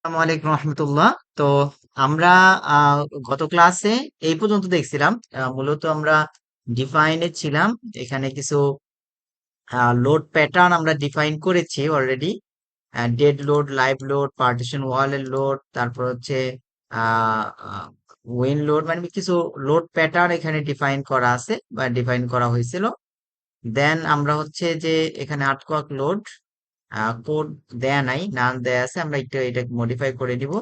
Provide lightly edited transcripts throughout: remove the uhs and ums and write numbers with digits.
আসসালামু আলাইকুম রহমতুল্লাহ। তো আমরা আহ, গত ক্লাসে এই পর্যন্ত দেখছিলাম। মূলত আমরা ডিফাইনে ছিলাম। এখানে কিছু লোড প্যাটার্ন আমরা ডিফাইন করেছি already. Dead load, live load, partition ওয়ালের লোড, তারপর হচ্ছে উইন লোড, মানে কিছু লোড প্যাটার্ন এখানে ডিফাইন করা আছে বা ডিফাইন করা হয়েছিল। দেন আমরা হচ্ছে যে এখানে আটকক লোড কোড দেয়া নাই, নাম দেয়া আছে। আমরা একটু এটা মডিফাই করে দিব।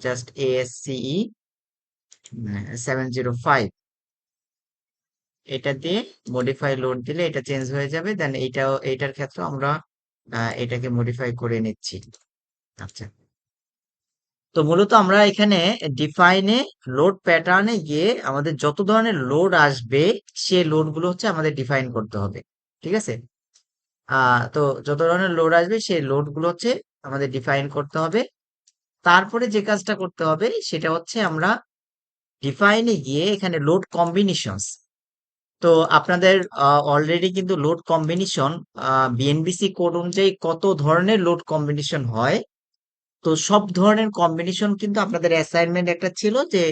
জাস্ট ASCE 705 এটা দিয়ে মডিফাই লোড দিলে এটা চেঞ্জ হয়ে যাবে। দেন এইটার ক্ষেত্রে আমরা এটাকে মডিফাই করে নিচ্ছি। আচ্ছা, তো মূলত আমরা এখানে ডিফাইনে লোড প্যাটার্নে গিয়ে আমাদের যত ধরনের লোড আসবে সে লোড গুলো হচ্ছে আমাদের ডিফাইন করতে হবে। ঠিক আছে। তো যত ধরনের লোড আসবে সেই লোড গুলো হচ্ছে আমাদের ডিফাইন করতে হবে। তারপরে যে কাজটা করতে হবে সেটা হচ্ছে আমরা ডিফাইনে গিয়ে এখানে লোড কম্বিনেশনস। তো আপনাদের অলরেডি কিন্তু লোড কম্বিনেশন বিএনবিসি কোড অনুযায়ী কত ধরনের লোড কম্বিনেশন হয়। তো সব ধরনের কম্বিনেশন কিন্তু আপনাদের অ্যাসাইনমেন্ট একটা ছিল যে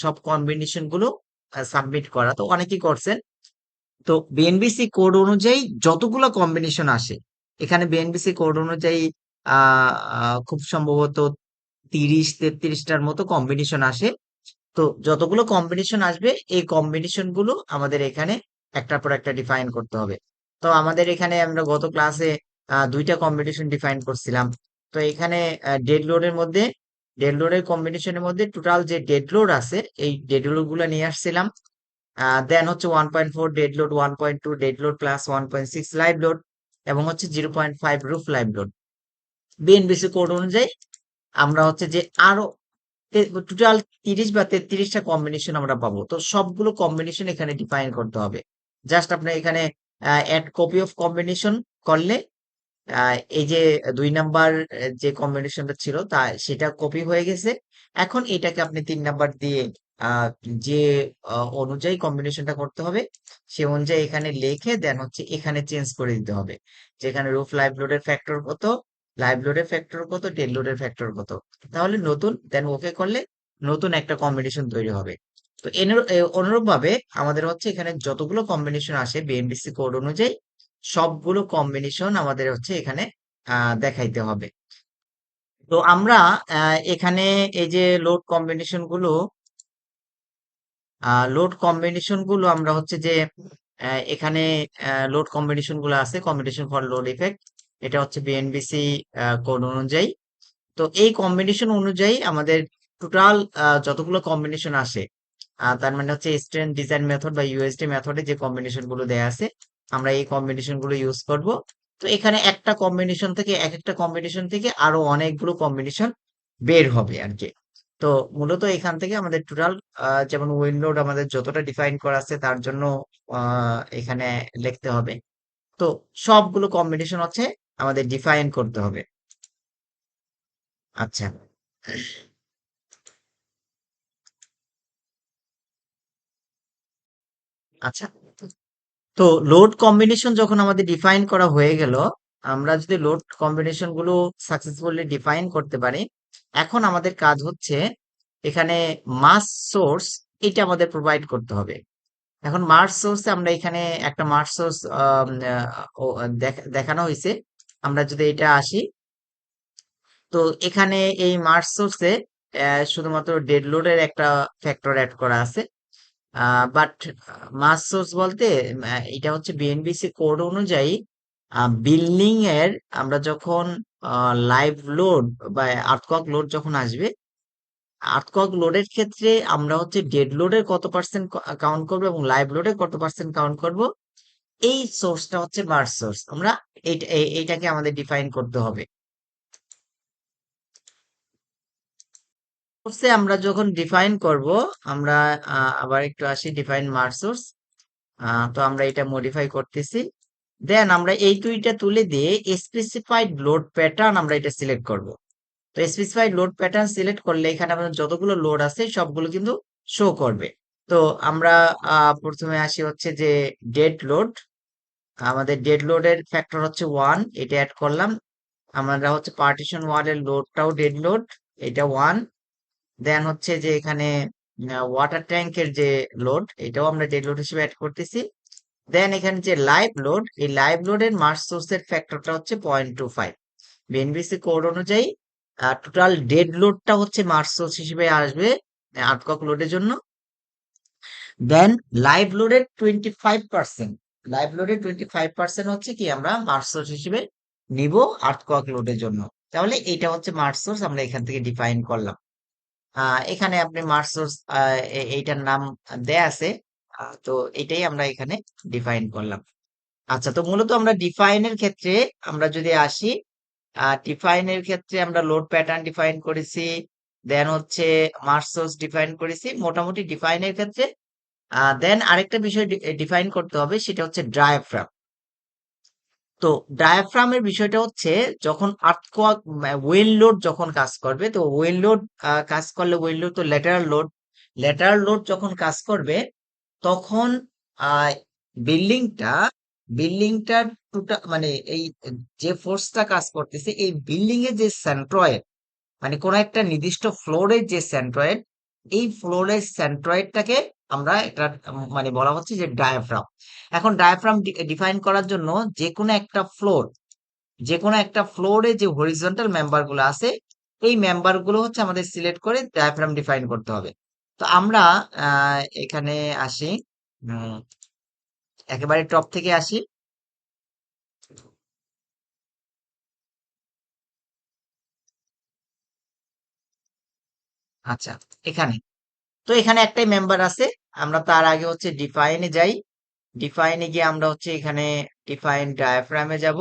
সব কম্বিনেশন গুলো সাবমিট করা, তো অনেকেই করছেন। তো বিএনবিসি কোড অনুযায়ী যতগুলো কম্বিনেশন আসে, এখানে বিএনবিসি কোড অনুযায়ী খুব সম্ভবত 30-33টার মতো কম্বিনেশন আসে। তো যতগুলো কম্বিনেশন আসবে এই কম্বিনেশন গুলো আমাদের এখানে একটার পর একটা ডিফাইন করতে হবে। তো আমাদের এখানে আমরা গত ক্লাসে দুইটা কম্বিনেশন ডিফাইন করছিলাম। তো এখানে ডেড লোডের মধ্যে, ডেড লোডের কম্বিনেশনের মধ্যে টোটাল যে ডেড লোড আছে এই ডেড লোড গুলো নিয়ে আসছিলাম। দেন হচ্ছে 1.4 dead load, 1.2 dead load plus 1.6 live load, এবং হচ্ছে 0.5 roof live load. BNBC code অনুযায়ী আমরা হচ্ছে যে আরো টোটাল 30 বা 33টা কম্বিনেশন আমরা পাবো। তো সবগুলো কম্বিনেশন এখানে ডিফাইন করতে হবে। জাস্ট আপনার এখানে অ্যাড কপি অফ কম্বিনেশন করলে এই যে 2 নাম্বার যে কম্বিনেশনটা ছিল তা সেটা কপি হয়ে গেছে। এখন এটাকে আপনি 3 নাম্বার দিয়ে আহ, যে অনুযায়ী কম্বিনেশনটা করতে হবে সে অনুযায়ী এখানে লিখে দেন হচ্ছে এখানে চেঞ্জ করে দিতে হবে। যেখানে রুফ লাইভ লোডের ফ্যাক্টর কত, লাইভ লোডের ফ্যাক্টর কত, ডেড লোডের ফ্যাক্টর কত, তাহলে নতুন দেন ওকে করলে নতুন একটা কম্বিনেশন তৈরি হবে। তো অনুরূপ ভাবে আমাদের হচ্ছে এখানে যতগুলো কম্বিনেশন আসে বিএমডিসি কোড অনুযায়ী সবগুলো কম্বিনেশন আমাদের হচ্ছে এখানে দেখাইতে হবে। তো আমরা এখানে এই যে লোড কম্বিনেশন গুলো আমরা হচ্ছে যে এখানে লোড কম্বিনেশন গুলো আছে, কম্বিনেশন ফর লোড ইফেক্ট। এটা হচ্ছে বিএনবিসি কোড অনুযায়ী। তো এই কম্বিনেশন অনুযায়ী আমাদের টোটাল যতগুলো কম্বিনেশন আসে, তার মানে হচ্ছে স্ট্রেন ডিজাইন মেথড বা ইউএসডি মেথডে যে কম্বিনেশন গুলো দেয়া আছে আমরা এই কম্বিনেশন গুলো ইউজ করব। তো এখানে একটা কম্বিনেশন থেকে, এক একটা কম্বিনেশন থেকে আরো অনেকগুলো কম্বিনেশন বের হবে আর কি। তো মূলত এখান থেকে আমাদের টোটাল যেমন উইন্ডোড আমাদের যতটা ডিফাইন করা আছে তার জন্য এখানে লিখতে হবে। তো সবগুলো কম্বিনেশন হচ্ছে আমাদের ডিফাইন করতে হবে। আচ্ছা, আচ্ছা। তো লোড কম্বিনেশন যখন আমাদের ডিফাইন করা হয়ে গেল, আমরা যদি লোড কম্বিনেশন গুলো সাকসেসফুলি ডিফাইন করতে পারি, এখন আমাদের কাজ হচ্ছে এখানে মাস সোর্স এটা আমাদের প্রোভাইড করতে হবে। এখন মার্স সোর্সে আমরা এখানে একটা মার্স সোর্স দেখানো হয়েছে। আমরা যদি এটা আসি, তো এখানে এই মার্স সোর্সে শুধুমাত্র ডেড লোডের একটা ফ্যাক্টর অ্যাড করা আছে। বাট মাস সোর্স বলতে এটা হচ্ছে বিএনবিসি কোড অনুযায়ী বিল্ডিং এর আমরা যখন লাইভ লোড বা আর্থকক লোড যখন আসবে, আর্থকক লোডের ক্ষেত্রে আমরা হচ্ছে ডেড লোডের কত পার্সেন্ট কাউন্ট করবো এবং লাইভ লোডের কত পার্সেন্ট কাউন্ট করব, এই সোর্সটা হচ্ছে মার্স সোর্স। আমরা এইটাকে আমাদের ডিফাইন করতে হবে। সোর্সে আমরা যখন ডিফাইন করব, আমরা আবার একটু আসি ডিফাইন মার্স সোর্স। তো আমরা এটা মডিফাই করতেছি। দেন আমরা এই দুইটা তুলে দিয়ে স্পেসিফাইড লোড প্যাটার্ন আমরা এটা সিলেক্ট করব। তো স্পেসিফাইড লোড প্যাটার্ন সিলেক্ট করলে এখানে আমাদের যতগুলো লোড আছে সবগুলো কিন্তু শো করবে। তো আমরা প্রথমে আসি হচ্ছে যে ডেড লোড। আমাদের ডেড লোডের ফ্যাক্টর হচ্ছে 1, এটা অ্যাড করলাম। আমরা হচ্ছে পার্টিশন ওয়ালের লোডটাও ডেড লোড, এটা 1। দেন হচ্ছে যে এখানে ওয়াটার ট্যাঙ্কের যে লোড, এটাও আমরা ডেড লোড হিসেবে অ্যাড করতেছি। দেন এখানে যে লাইভ লোড, এই লাইভ লোডের মাস সোর্সের ফ্যাক্টরটা হচ্ছে 0.25। বিএনবিসি কোড অনুযায়ী টোটাল ডেড লোডটা হচ্ছে মাস সোর্স হিসেবে আসবে আর্টকক লোডের জন্য। দেন লাইভ লোডের 25%, লাইভ লোডের 25% হচ্ছে কি আমরা মার্চ সোর্স হিসেবে নিব আর্থকক লোডের জন্য। তাহলে এটা হচ্ছে মার্চ সোর্স, আমরা এখান থেকে ডিফাইন করলাম। এখানে আপনি মার্চ সোর্স এইটার নাম দেয়া আছে, তো এটাই আমরা এখানে ডিফাইন করলাম। আচ্ছা, তো মূলত আমরা ডিফাইনের ক্ষেত্রে আমরা যদি আসি, ডিফাইনের ক্ষেত্রে আমরা লোড প্যাটার্ন ডিফাইন করেছি, দেন হচ্ছে মার্চ সোর্স ডিফাইন করেছি মোটামুটি ডিফাইনের ক্ষেত্রে। দেন আরেকটা বিষয় ডিফাইন করতে হবে, সেটা হচ্ছে ডায়াফ্রাম। তো ডায়াফ্রামের বিষয়টা হচ্ছে যখন আর্থকোয়াক ওয়েল লোড যখন কাজ করবে, তো ওয়েল লোড কাজ করলে, ওয়েল লোড তো ল্যাটারাল লোড, ল্যাটারাল লোড যখন কাজ করবে তখন বিল্ডিংটা বিল্ডিংটার টোটাল মানে এই যে ফোর্সটা কাজ করতেছে এই বিল্ডিং এর যে সেন্ট্রয়েড, মানে কোন একটা নির্দিষ্ট ফ্লোরের যে সেন্ট্রয়েড, এই ফ্লোরের সেন্ট্রয়েডটাকে আমরা এটা মানে বলা হচ্ছে যে ডায়াফ্রাম। এখন ডায়াফ্রাম ডিফাইন করার জন্য যে কোনো একটা ফ্লোর, যে কোনো একটা ফ্লোরে যে হরিজন্টাল মেম্বার গুলো আছে, এই মেম্বার গুলো হচ্ছে আমাদের সিলেক্ট করে ডায়াফ্রাম ডিফাইন করতে হবে। তো আমরা এখানে আসি, উম, একেবারে টপ থেকে আসি। আচ্ছা, এখানে তো এখানে একটাই মেম্বার আছে, আমরা তার আগে হচ্ছে ডিফাইনে যাই। ডিফাইনে গিয়ে আমরা হচ্ছে এখানে ডিফাইন ডায়াফ্রামে যাব।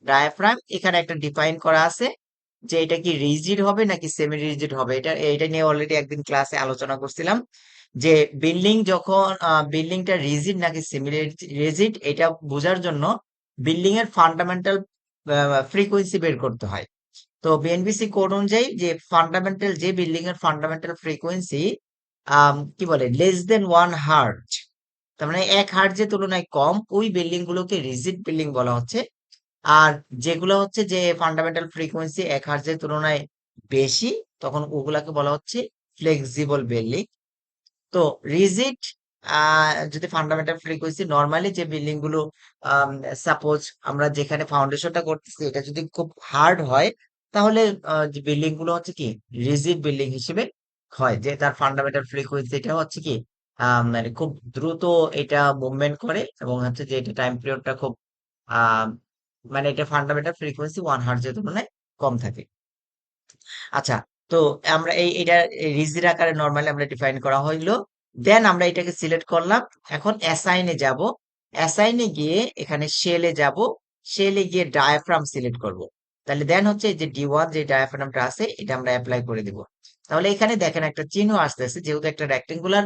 ডায়াফ্রাম এখানে একটা ডিফাইন করা আছে যে এটা কি রিজিড হবে নাকি সেমি রিজিড হবে। এটা নিয়ে অলরেডি একদিন ক্লাসে আলোচনা করছিলাম যে যখন বিল্ডিংটা রিজিড নাকি সেমি রিজিড, এটা বোঝার জন্য বিল্ডিং এর ফান্ডামেন্টাল ফ্রিকোয়েন্সি বের করতে হয়। তো বিএনবিসি কোড অনুযায়ী যে ফান্ডামেন্টাল, যে বিল্ডিং এর ফান্ডামেন্টাল ফ্রিকোয়েন্সি কি বলে লেস দেন 1 হার্জ, তার মানে 1 হার্জের তুলনায় কম, ওই বিল্ডিং গুলোকে রিজিড বিল্ডিং বলা হচ্ছে। আর যেগুলো হচ্ছে যে ফান্ডামেন্টাল ফ্রিকোয়েন্সি 1 হার্জের তুলনায় বেশি, তখন ওগুলাকে বলা হচ্ছে ফ্লেক্সিবল বিল্ডিং। তো রিজিড যদি ফান্ডামেন্টাল ফ্রিকোয়েন্সি নর্মালি যে বিল্ডিং গুলো, সাপোজ আমরা যেখানে ফাউন্ডেশনটা করতেছি এটা যদি খুব হার্ড হয়, তাহলে যে বিল্ডিং গুলো হচ্ছে কি রিজিড বিল্ডিং হিসেবে হয়, যে তার ফান্ডামেন্টাল ফ্রিকোয়েন্সিটা হচ্ছে কি মানে খুব দ্রুত এটা মুভমেন্ট করে, এবং হচ্ছে যে এটা টাইম পিরিয়ডটা খুব আহ মানে এটা ফান্ডামেন্টাল ফ্রিকোয়েন্সি 1 হার্জের তুলনায় কম থাকে। আচ্ছা, তো আমরা এটা রিজিড আকারে নরমালি আমরা ডিফাইন করা হইলো। দেন আমরা এটাকে সিলেক্ট করলাম। এখন অ্যাসাইনে যাব। অ্যাসাইনে গিয়ে এখানে শেলে যাব। শেলে গিয়ে ডায়াফ্রাম সিলেক্ট করব। তাহলে দেন হচ্ছে এই যে D1 যে ডায়াফ্রামটা আছে এটা আমরা অ্যাপ্লাই করে দিব। তাহলে এখানে দেখেন একটা চিহ্ন আসতেছে, যেহেতু একটা রেক্টেঙ্গুলার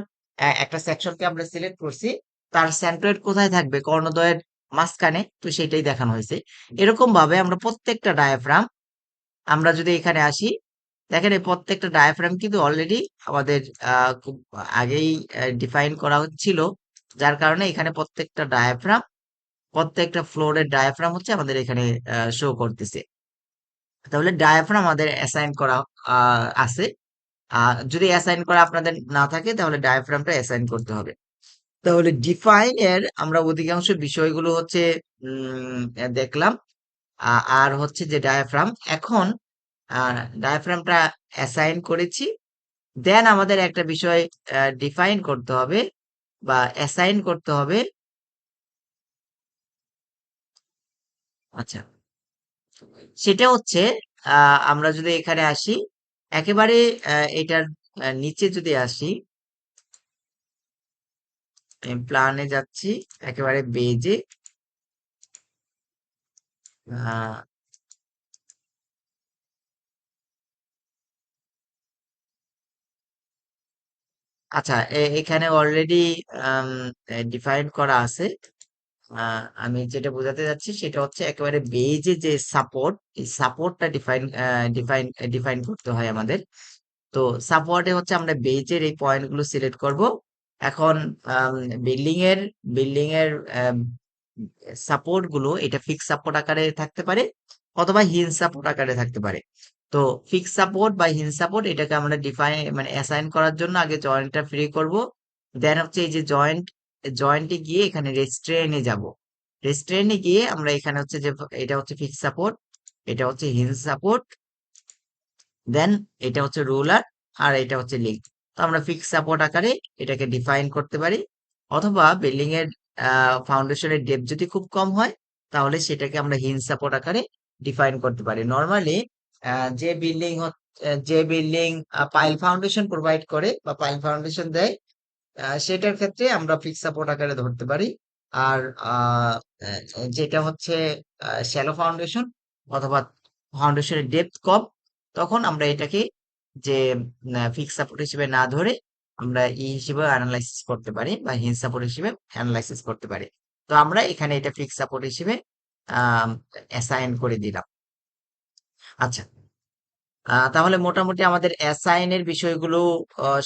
একটা সেকশনকে আমরা সিলেক্ট করছি, তার সেন্ট্রয়েড কোথায় থাকবে, কর্ণদ্বয়ের মাঝখানে, তো সেটাই দেখানো হয়েছে। এরকম ভাবে আমরা প্রত্যেকটা ডায়াফ্রাম, আমরা যদি এখানে আসি, দেখেন এই প্রত্যেকটা ডায়াফ্রাম কিন্তু অলরেডি আমাদের খুব আগেই ডিফাইন করা হচ্ছিল, যার কারণে এখানে প্রত্যেকটা ডায়াফ্রাম, প্রত্যেকটা ফ্লোরের ডায়াফ্রাম হচ্ছে আমাদের এখানে শো করতেছে। তাহলে ডায়াফ্রাম আমাদের অ্যাসাইন করা আছে। যদি অ্যাসাইন করা আপনাদের না থাকে তাহলে ডায়াফ্রামটা অ্যাসাইন করতে হবে। তাহলে ডিফাইন এর আমরা অধিকাংশ বিষয়গুলো হচ্ছে দেখলাম। আর হচ্ছে যে ডায়াফ্রাম, এখন ডায়াফ্রামটা অ্যাসাইন করেছি। দেন আমাদের একটা বিষয় ডিফাইন করতে হবে বা অ্যাসাইন করতে হবে। আচ্ছা, সেটা হচ্ছে আমরা যদি এখানে আসি, একেবারে এটার নিচে যদি আসি, প্ল্যানে যাচ্ছি, একেবারে বেজে, আহ, আচ্ছা, এখানে অলরেডি ডিফাইন করা আছে। আমি যেটা বোঝাতে যাচ্ছি সেটা হচ্ছে একেবারে বেজে যে সাপোর্ট, এই সাপোর্টটা ডিফাইন ডিফাইন করতে হয় আমাদের। তো সাপোর্টে হচ্ছে আমরা বেজের এই পয়েন্ট গুলো সিলেক্ট করব। এখন বিল্ডিং এর বিল্ডিং এর সাপোর্ট গুলো এটা ফিক্স সাপোর্ট আকারে থাকতে পারে অথবা হিল সাপোর্ট আকারে থাকতে পারে। তো ফিক্স সাপোর্ট বা হিল সাপোর্ট এটাকে আমরা ডিফাইন মানে অ্যাসাইন করার জন্য আগে জয়েন্টটা ফ্রি করব। দেন হচ্ছে এই যে জয়েন্টে গিয়ে এখানে রেস্ট্রেনে যাব। রেস্ট্রেনে গিয়ে আমরা এখানে হচ্ছে যে এটা হচ্ছে ফিক্স সাপোর্ট, এটা হচ্ছে হিল সাপোর্ট, দেন এটা হচ্ছে রুলার, আর এটা হচ্ছে লিঙ্ক। তো আমরা ফিক্স সাপোর্ট আকারে এটাকে ডিফাইন করতে পারি, অথবা বিল্ডিং এর ফাউন্ডেশনের ডেপথ যদি খুব কম হয় তাহলে সেটাকে আমরা হিল সাপোর্ট আকারে ডিফাইন করতে পারি। নর্মালি যে বিল্ডিং পাইল ফাউন্ডেশন প্রোভাইড করে বা পাইল ফাউন্ডেশন দেয়, সেটার ক্ষেত্রে আমরা ফিক্স সাপোর্ট আকারে ধরতে পারি। আর আহ, যেটা হচ্ছে শ্যালো ফাউন্ডেশন অথবা ফাউন্ডেশনের ডেপথ কম, তখন আমরা এটাকে যে ফিক্স সাপোর্ট হিসেবে না ধরে আমরা হিসেবে অ্যানালাইসিস করতে পারি বা হিল সাপোর্ট হিসেবে অ্যানালাইসিস করতে পারি। তো আমরা এখানে এটা ফিক্স সাপোর্ট হিসেবে অ্যাসাইন করে দিলাম। আচ্ছা, তাহলে মোটামুটি আমাদের অ্যাসাইনের বিষয়গুলো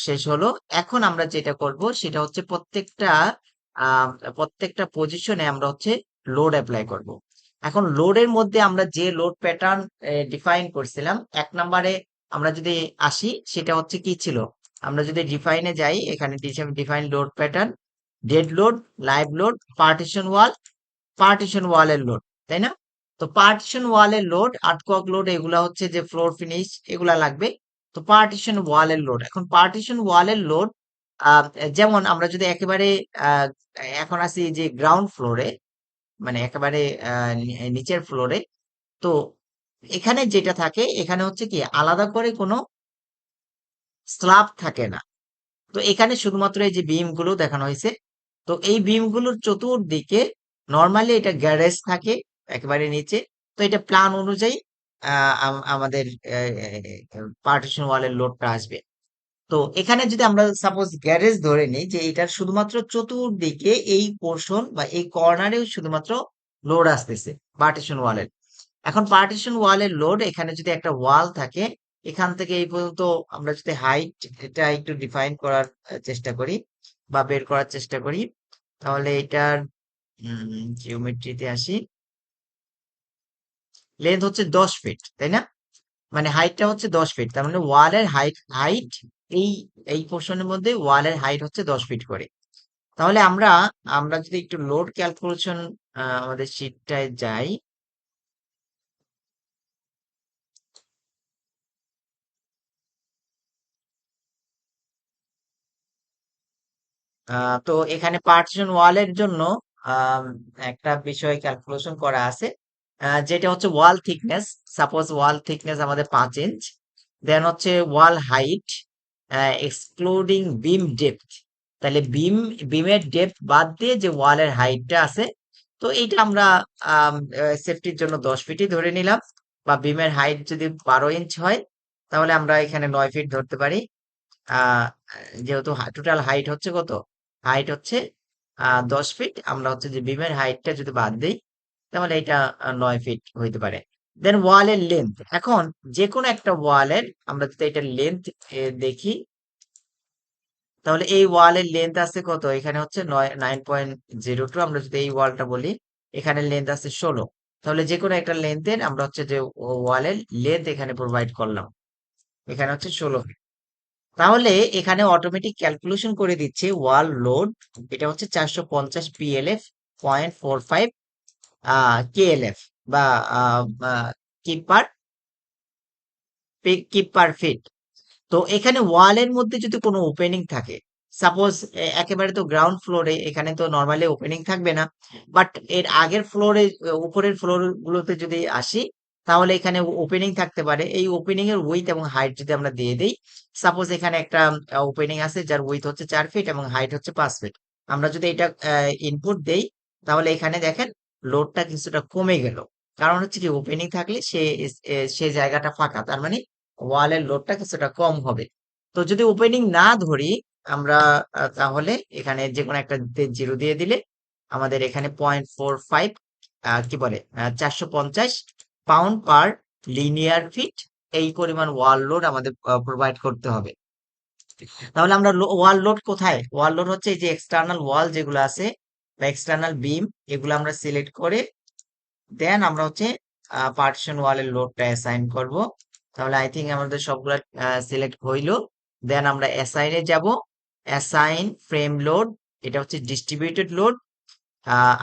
শেষ হলো। এখন আমরা যেটা করব সেটা হচ্ছে আহ, প্রত্যেকটা পজিশনে আমরা হচ্ছে লোড অ্যাপ্লাই করব। এখন লোডের মধ্যে আমরা যে লোড প্যাটার্ন ডিফাইন করছিলাম, 1 নম্বরে আমরা যদি আসি সেটা হচ্ছে কি ছিল, আমরা যদি ডিফাইনে যাই এখানে define load pattern, dead load, live load, partition ওয়ালের লোড, তাই না? তো পার্টিশন ওয়ালের লোড, আর্টকক লোড, এগুলা হচ্ছে যে ফ্লোর ফিনিশ এগুলা লাগবে। তো পার্টিশন ওয়ালের লোড, এখন পার্টিশন ওয়ালের লোড যেমন আমরা যদি একেবারে আহ, এখন আসি যে গ্রাউন্ড ফ্লোরে, মানে একেবারে নিচের ফ্লোরে, তো এখানে যেটা থাকে এখানে হচ্ছে কি আলাদা করে কোনো স্ল্যাব থাকে না। তো এখানে শুধুমাত্র এই যে বিম গুলো দেখানো হয়েছে। তো এই বিম গুলোর চতুর্দিকে নর্মালি এটা গ্যারেজ থাকে একেবারে নিচে। তো এটা প্ল্যান অনুযায়ী আমাদের পার্টিশন ওয়ালের লোডটা আসবে। তো এখানে যদি আমরা সাপোজ গ্যারেজ ধরে নিই যে এটার শুধুমাত্র চতুর্দিকে এই পোর্শন বা এই কর্নারেও শুধুমাত্র লোড আসতেছে পার্টিশন ওয়ালের। এখন পার্টিশন ওয়ালের লোড, এখানে যদি একটা ওয়াল থাকে এখান থেকে এই পর্যন্ত, আমরা যদি হাইট এটা একটু ডিফাইন করার চেষ্টা করি বা বের করার চেষ্টা করি, তাহলে এটার জিওমেট্রিতে আসি, লেন্থ হচ্ছে 10 ফিট, তাই না? মানে হাইটটা হচ্ছে 10 ফিট, তার মানে ওয়ালের হাইট এই এই পোর্শনের মধ্যে ওয়ালের হাইট হচ্ছে 10 ফিট করে। তাহলে আমরা আমরা যদি একটু লোড ক্যালকুলেশন আমাদের শিটটায় যাই, তো এখানে পার্টিশন ওয়ালের জন্য আম, একটা বিষয় ক্যালকুলেশন করা আছে, যেটা হচ্ছে ওয়াল থিকনেস। সাপোজ ওয়াল থিকনেস আমাদের 5 ইঞ্চ, দেন হচ্ছে ওয়াল হাইট এক্সক্লুডিং বিম ডেপথ। তাহলে বিমের ডেপথ বাদ দিয়ে যে ওয়ালের হাইটটা আছে, তো এইটা আমরা সেফটির জন্য 10 ফিটই ধরে নিলাম। বা বিমের হাইট যদি 12 ইঞ্চ হয় তাহলে আমরা এখানে 9 ফিট ধরতে পারি। আহ যেহেতু টোটাল হাইট হচ্ছে কত, হাইট হচ্ছে 10 ফিট, আমরা হচ্ছে যে বিমের হাইটটা যদি বাদ দিই তাহলে এটা 9 ফিট হইতে পারে। দেন ওয়ালের লেন্থ, এখন যে কোনো একটা ওয়ালের আমরা যদি এটা লেন্থ দেখি, তাহলে এই ওয়ালের লেন্থ আছে কত, এখানে হচ্ছে 9.02। আমরা যদি এই ওয়ালটা বলি, এখানে লেন্থ আছে 16। তাহলে যে কোনো একটা লেন্থের আমরা হচ্ছে যে ওয়ালের লেন্থ এখানে প্রোভাইড করলাম, এখানে হচ্ছে 16। তাহলে এখানে অটোমেটিক ক্যালকুলেশন করে দিচ্ছে ওয়াল লোড, এটা হচ্ছে 450 পিএলএফ, 0.45 কেএলএফ বা কিপ পার কিপ পার ফিট। তো এখানে ওয়ালের মধ্যে যদি কোনো ওপেনিং থাকে, সাপোজ একেবারে তো গ্রাউন্ড ফ্লোরে এখানে তো নর্মালি ওপেনিং থাকবে না, বাট এর আগের ফ্লোরে উপরের ফ্লোর গুলোতে যদি আসি তাহলে এখানে ওপেনিং থাকতে পারে। এই ওপেনিং এর উইথ এবং হাইট যদি আমরা দিয়ে দিই, সাপোজ এখানে একটা ওপেনিং আছে যার উইথ হচ্ছে 4 ফিট এবং হাইট হচ্ছে 5 ফিট, আমরা যদি এটা ইনপুট দেই তাহলে এখানে দেখেন লোডটা কিছুটা কমে গেল। কারণ হচ্ছে কি ওপেনিং থাকলে সে জায়গাটা ফাঁকা, তার মানে ওয়ালের লোডটা কিছুটা কম হবে। তো যদি ওপেনিং না ধরি আমরা, তাহলে এখানে যে কোনো একটা জিরো দিয়ে দিলে আমাদের এখানে 0.45 কি বলে 450 পাউন্ড পার লিনিয়ার ফিট এই পরিমাণ ওয়াল লোড আমাদের প্রোভাইড করতে হবে। তাহলে আমরা ওয়াল লোড কোথায়, ওয়াল লোড হচ্ছে এই যে এক্সটার্নাল ওয়াল যেগুলো আছে বা এক্সটার্নাল বিম, এগুলো আমরা সিলেক্ট করে দেন আমরা হচ্ছে পার্টিশন ওয়ালের লোডটা অ্যাসাইন করব। তাহলে আই থিঙ্ক আমাদের সবগুলা সিলেক্ট হইলো। দেন আমরা অ্যাসাইনে যাব, অ্যাসাইন ফ্রেম লোড, এটা হচ্ছে ডিস্ট্রিবিউটেড লোড।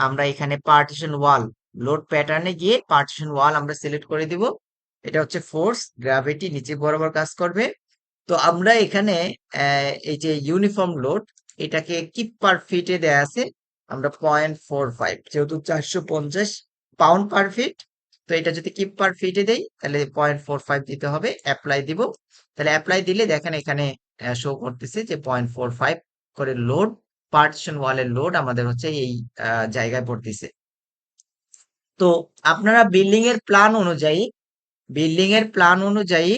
আমরা এখানে পার্টিশন ওয়াল লোড প্যাটার্নে গিয়ে পার্টিশন ওয়াল আমরা সিলেক্ট করে দিব। এটা হচ্ছে ফোর্স গ্র্যাভিটি নিচে বরাবর কাজ করবে। তো আমরা এখানে এই যে ইউনিফর্ম লোড, এটাকে কিপ পার ফিটে দেয়া আছে, আমরা 0.45, যেহেতু 450 পাউন্ড পার ফিট, তো এটা যদি কিপ পার ফিটে দেই তাহলে 0.45 দিতে হবে, অ্যাপ্লাই দিব। তাহলে অ্যাপ্লাই দিলে দেখেন এখানে শো করতেছে যে 0.45 করে লোড, পার্টিশন ওয়ালের লোড আমাদের হচ্ছে এই জায়গায় পড়তেছে। তো আপনারা বিল্ডিং এর প্ল্যান অনুযায়ী